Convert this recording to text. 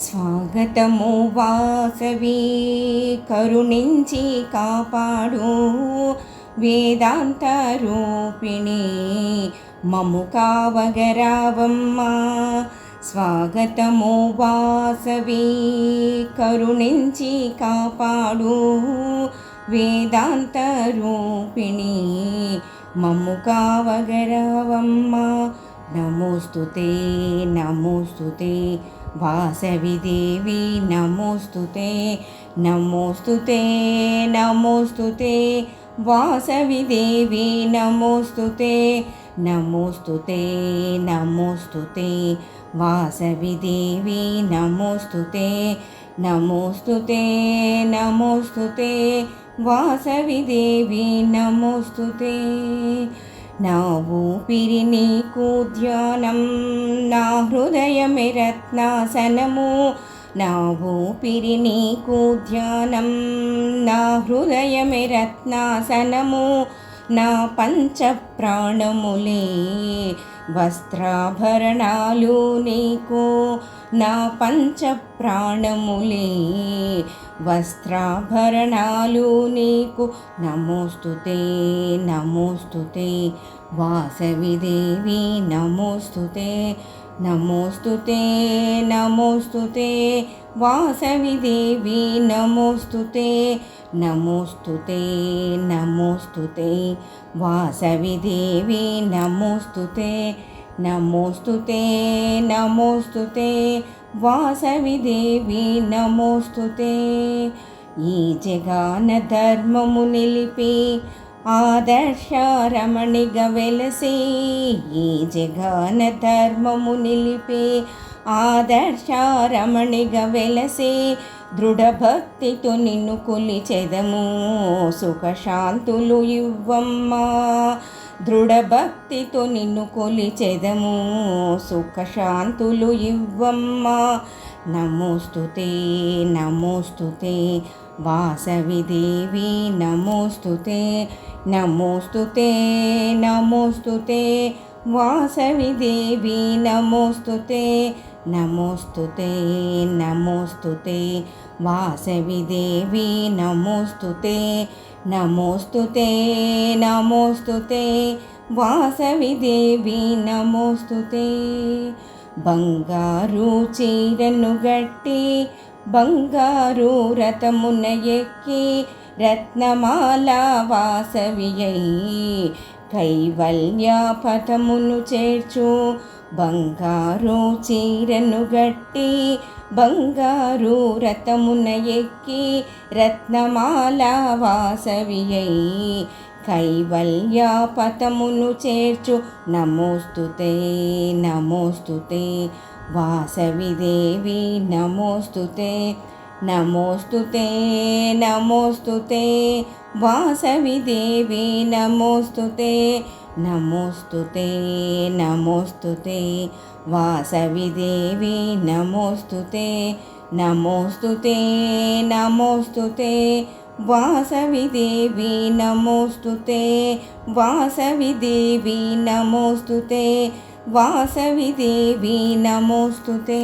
స్వాగతము వాసవి కరుణించి కాపాడు వేదాంత రూపిణి మము కావగరావమ్మా. స్వాగతము వాసవి కరుణించి కాపాడు వేదాంత రూపిణి మము కావగరావమ్మా. నమోస్తుతే నమోస్తుతే వాసవి దేవి నమోస్తుతే నమోస్తుతే నమోస్తుతే వాసవి దేవి నమోస్తుతే నమోస్తుతే నమోస్తుతే వాసవి దేవి నమోస్తుతే నమోస్తుతే నమోస్తుతే వాసవి దేవి నమోస్తుతే. నా ఊపిరి నీకు ధ్యానం, నా హృదయమే రత్నాసనము. నా ఊపిరి నీకు ధ్యానం, నా హృదయమే రత్నాసనము. నా పంచ ప్రాణములే వస్త్రాభరణాలు నీకు. నా పంచ ప్రాణములే వస్త్రాభరణాలు నీకు. నమోస్తుతే నమోస్తుతే వాసవి దేవి నమోస్తుతే నమోస్తుతే నమోస్తుతే వాసవి దేవి నమోస్తుతే నమోస్తుతే నమోస్తుతే వాసవి దేవి నమోస్తుతే నమోస్తుతే నమోస్తుతే వాసవి దేవి నమోస్తుతే. ఈ జగాన ధర్మము నిలిపి ఆదర్శ రమణిగా వెలసి. ఈ జగాన ధర్మము నిలిపి ఆదర్శ రమణిగా వెలసి. దృఢ భక్తితో నిన్ను కొలిచెదము సుఖశాంతులు ఇవ్వమ్మా. దృఢ భక్తితో నిన్ను కొలిచెదము సుఖశాంతులు ఇవ్వమ్మా. నమోస్తుతే నమోస్తుతే వాసవి దేవి నమోస్తుతే నమోస్తుతే నమోస్తుతే వాసవి దేవి నమోస్తుతే నమోస్తుతే నమోస్తుతే వాసవి దేవి నమోస్తుతే నమోస్తుతే నమోస్తుతే వాసవి దేవి నమోస్తుతే. బంగారు చీరను గట్టి బంగారు రథమున ఎక్కి రత్నమాల వాసవి అయి కైవల్య పథమును చేర్చు. బంగారు చీరను గట్టి బంగారు రథమున ఎక్కి రత్నమాల వాసవి అయి కైవల్య పథమును చేర్చు. నమోస్తుతే నమోస్తుతే వాసవి దేవి నమోస్తుతే నమోస్తుతే నమోస్తుతే వాసవి దేవి నమోస్తుతే నమోస్తుతే నమోస్తుతే వాసవి దేవి నమోస్తుతే నమోస్తుతే నమోస్తుతే వాసవి దేవి నమోస్తుతే వాసవి దేవి నమోస్తుతే వాసవి దేవి నమోస్తుతే.